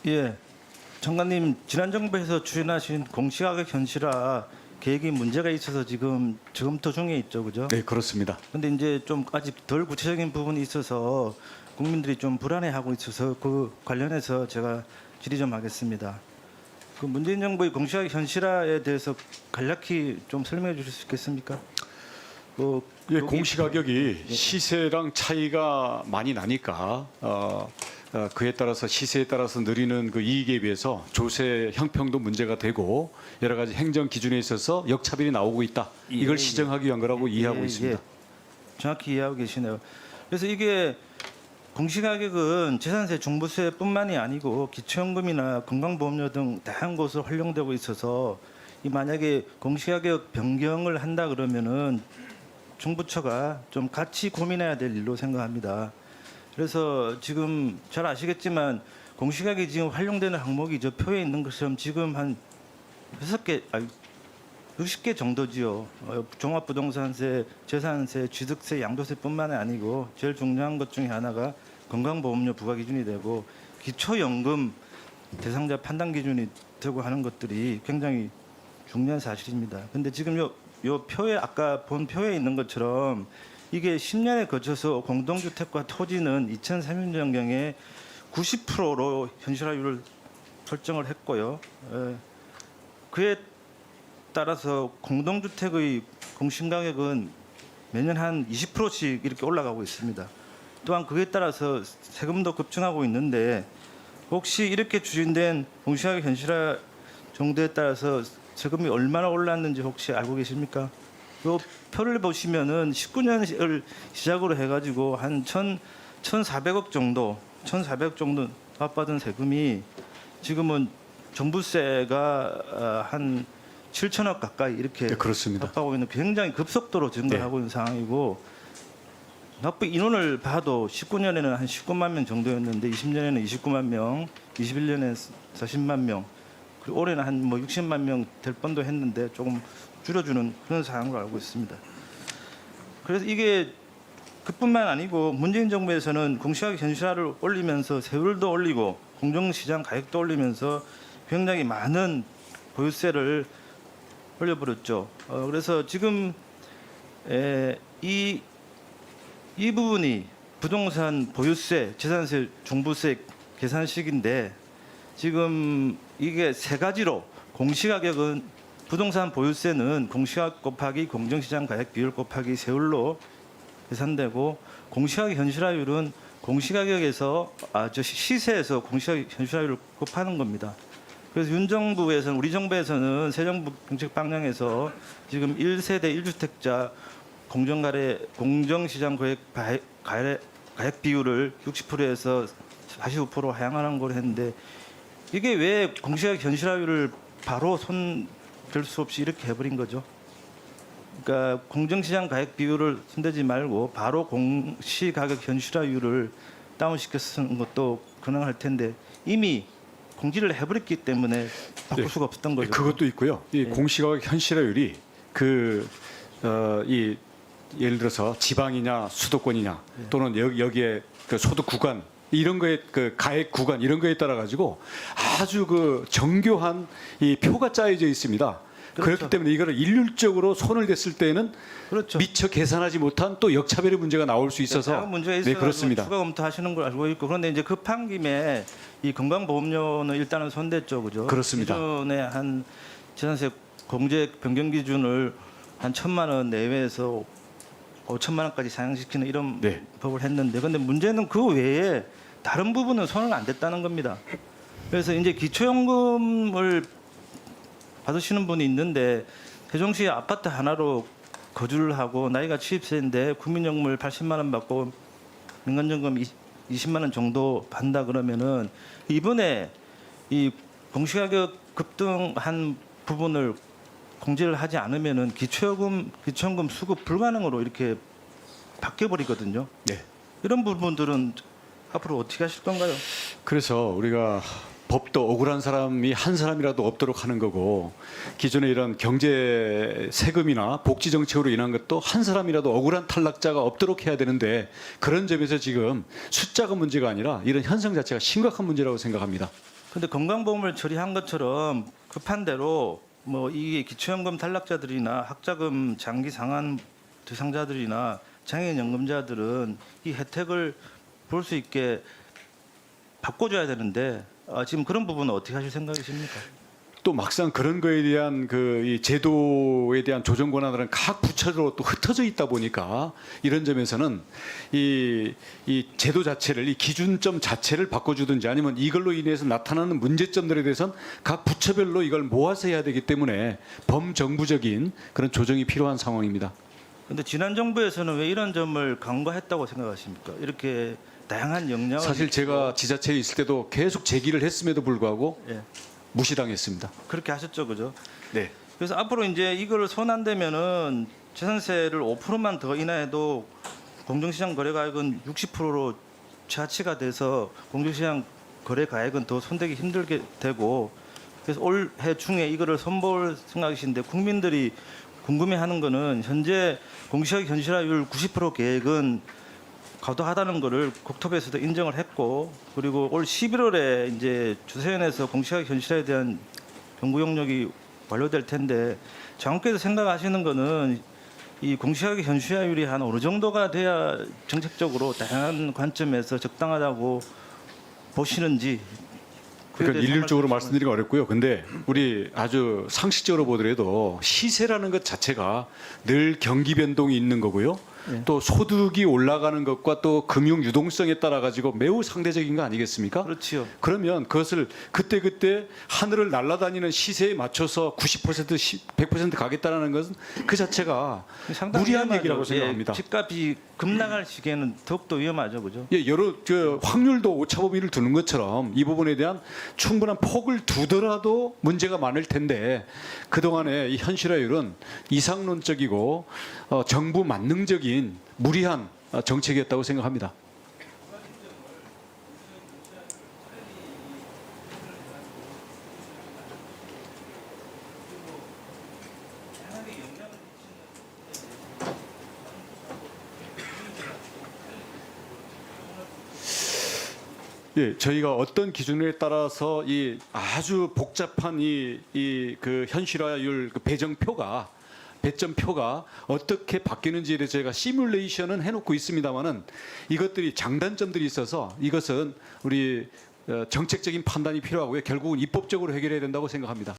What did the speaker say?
예, 장관님 지난 정부에서 추진하신 공시가격 현실화 계획이 문제가 있어서 지금 검토 중에 있죠, 그죠? 네, 그렇습니다. 근데 이제 좀 아직 덜 구체적인 부분이 있어서 국민들이 좀 불안해하고 있어서 그 관련해서 제가 질의 좀 하겠습니다. 그 문재인 정부의 공시가격 현실화에 대해서 간략히 좀 설명해 주실 수 있겠습니까? 예, 여기- 공시가격이 예. 시세랑 차이가 많이 나니까 그에 따라서 시세에 따라서 늘리는 그 이익에 비해서 조세 형평도 문제가 되고 여러 가지 행정 기준에 있어서 역차별이 나오고 있다. 예, 이걸 예. 시정하기 위한 거라고 이해하고 있습니다. 정확히 이해하고 계시네요. 그래서 이게 공시가격은 재산세, 종부세뿐만이 아니고 기초연금이나 건강보험료 등 다양한 곳으로 활용되고 있어서 이 만약에 공시가격 변경을 한다 그러면은 정부처가 좀 같이 고민해야 될 일로 생각합니다. 그래서 지금 잘 아시겠지만 공시가격이 지금 활용되는 항목이 저 표에 있는 것처럼 지금 한 6개, 60개 정도지요. 종합부동산세, 재산세, 취득세, 양도세뿐만 아니고 제일 중요한 것 중에 하나가 건강보험료 부과 기준이 되고 기초연금 대상자 판단 기준이 되고 하는 것들이 굉장히 중요한 사실입니다. 근데 지금 요 표에 아까 본 표에 있는 것처럼 이게 10년에 거쳐서 공동주택과 토지는 2030년경에 90%로 현실화율을 설정을 했고요. 그에 따라서 공동주택의 공시가격은 매년 한 20%씩 이렇게 올라가고 있습니다. 또한 그에 따라서 세금도 급증하고 있는데 혹시 이렇게 추진된 공시가격 현실화 정도에 따라서 세금이 얼마나 올랐는지 혹시 알고 계십니까? 이 표를 보시면은 19년을 시작으로 해가지고 한 1,400억 정도 납받은 세금이 지금은 종부세가 한 7천억 가까이 이렇게 네, 그렇습니다. 납부하고 있는 굉장히 급속도로 증가하고 있는 상황이고 납부 인원을 봐도 19년에는 한 19만 명 정도였는데 20년에는 29만 명, 21년에는 40만 명, 그리고 올해는 한 뭐 60만 명 될 뻔도 했는데 조금 줄여주는 그런 상황으로 알고 있습니다. 그래서 이게 그뿐만 아니고 문재인 정부에서는 공시가격 현실화를 올리면서 세율도 올리고 공정시장 가격도 올리면서 굉장히 많은 보유세를 올려버렸죠. 그래서 지금 이 부분이 부동산 보유세, 재산세, 종부세 계산식인데 지금 이게 세 가지로 공시가격은 부동산 보유세는 공시가격 곱하기 공정시장 가격 비율 곱하기 세율로 계산되고 공시가격 현실화율은 공시가격에서 시세에서 공시가격 현실화율을 곱하는 겁니다. 그래서 윤 정부에서는 우리 정부에서는 새 정부 정책 방향에서 지금 1세대 1주택자 공정시장 가액 비율을 60%에서 45% 하향하는 걸 했는데 이게 왜 공시가격 현실화율을 바로 손댈 수 없이 이렇게 해버린 거죠? 그러니까 공정시장 가액 비율을 손대지 말고 바로 공시가격 현실화율을 다운시켜 쓰는 것도 가능할 텐데 이미 공지를 해버렸기 때문에 바꿀 네. 수가 없었던 거죠. 그것도 있고요. 이 공시가격 현실화율이 이 예를 들어서 지방이냐 수도권이냐 또는 여기에 그 소득 구간 이런 거에 그 가액 구간 이런 거에 따라 가지고 아주 그 정교한 이 표가 짜여져 있습니다. 그렇죠. 그렇기 때문에 이거를 일률적으로 손을 댔을 때는 그렇죠. 미처 계산하지 못한 또 역차별의 문제가 나올 수 있어서 다양한 문제가 있어서 네, 그렇습니다. 추가 검토하시는 걸 알고 있고 그런데 이제 급한 김에 이 건강보험료는 일단은 손댔죠, 그죠? 그렇습니다. 기존에 한 재산세 공제 변경 기준을 한 1,000만 원 내외에서 5천만 원까지 상향시키는 이런 네. 법을 했는데, 근데 문제는 그 외에 다른 부분은 손을 안 댔다는 겁니다. 그래서 이제 기초연금을 받으시는 분이 있는데 세종시 아파트 하나로 거주를 하고 나이가 70세인데 국민연금을 80만 원 받고 민간연금 20만 원 정도 받는다 그러면은 이번에 이 공시가격 급등한 부분을 공제를 하지 않으면은 기초연금 수급 불가능으로 이렇게 바뀌어 버리거든요. 네. 이런 부분들은 앞으로 어떻게 하실 건가요? 그래서 우리가 법도 억울한 사람이 한 사람이라도 없도록 하는 거고 기존에 이런 경제 세금이나 복지 정책으로 인한 것도 한 사람이라도 억울한 탈락자가 없도록 해야 되는데 그런 점에서 지금 숫자가 문제가 아니라 이런 현상 자체가 심각한 문제라고 생각합니다. 근데 건강보험을 처리한 것처럼 급한 대로 뭐 이게 기초연금 탈락자들이나 학자금 장기 상환 대상자들이나 장애인 연금자들은 이 혜택을 볼 수 있게 바꿔줘야 되는데 지금 그런 부분은 어떻게 하실 생각이십니까? 또 막상 그런 거에 대한 이 제도에 대한 조정 권한들은 각 부처로 또 흩어져 있다 보니까 이런 점에서는 이 제도 자체를 이 기준점 자체를 바꿔주든지 아니면 이걸로 인해서 나타나는 문제점들에 대해서는 각 부처별로 이걸 모아서 해야 되기 때문에 범정부적인 그런 조정이 필요한 상황입니다. 근데 지난 정부에서는 왜 이런 점을 간과했다고 생각하십니까? 이렇게 다양한 역량을 사실 제가 지자체에 있을 때도 계속 제기를 했음에도 불구하고 예, 무시당했습니다. 그렇게 하셨죠, 그죠? 네. 그래서 앞으로 이제 이걸 손안대면은 재산세를 5%만 더 인하해도 공정시장 거래가액은 60%로 차치가 돼서 공정시장 거래가액은 더 손대기 힘들게 되고 그래서 올해 중에 이거를 선보일 생각이신데 국민들이 궁금해하는 거는 현재 공시가격 현실화율 90% 계획은 과도하다는 거를 국토부에서도 인정을 했고 그리고 올 11월에 이제 주세연에서 공시가격 현실화에 대한 연구 용역이 완료될 텐데 장관께서 생각하시는 거는 이 공시가격 현실화율이 한 어느 정도가 돼야 정책적으로 다양한 관점에서 적당하다고 보시는지 그러니까 일률적으로 말씀드리기 어렵고요. 근데 우리 아주 상식적으로 보더라도 시세라는 것 자체가 늘 경기 변동이 있는 거고요. 예. 또 소득이 올라가는 것과 또 금융 유동성에 따라 가지고 매우 상대적인 거 아니겠습니까? 그렇지요. 그러면 그것을 그때 하늘을 날아다니는 시세에 맞춰서 90% 100% 가겠다라는 것은 그 자체가 상당히 무리한 위험하죠. 얘기라고 생각합니다. 예, 집값이 급락할 시기에는 더욱더 위험하죠, 그죠? 예, 여러 확률도 오차 범위를 두는 것처럼 이 부분에 대한 충분한 폭을 두더라도 문제가 많을 텐데 그동안의 이 현실화율은 이상론적이고 정부 만능적인 무리한 정책이었다고 생각합니다. 예, 저희가 어떤 기준에 따라서 이 아주 복잡한 그 현실화율 그 배점표가 어떻게 바뀌는지에 대해서 저희가 시뮬레이션은 해놓고 있습니다만은 이것들이 장단점들이 있어서 이것은 우리 정책적인 판단이 필요하고요. 결국은 입법적으로 해결해야 된다고 생각합니다.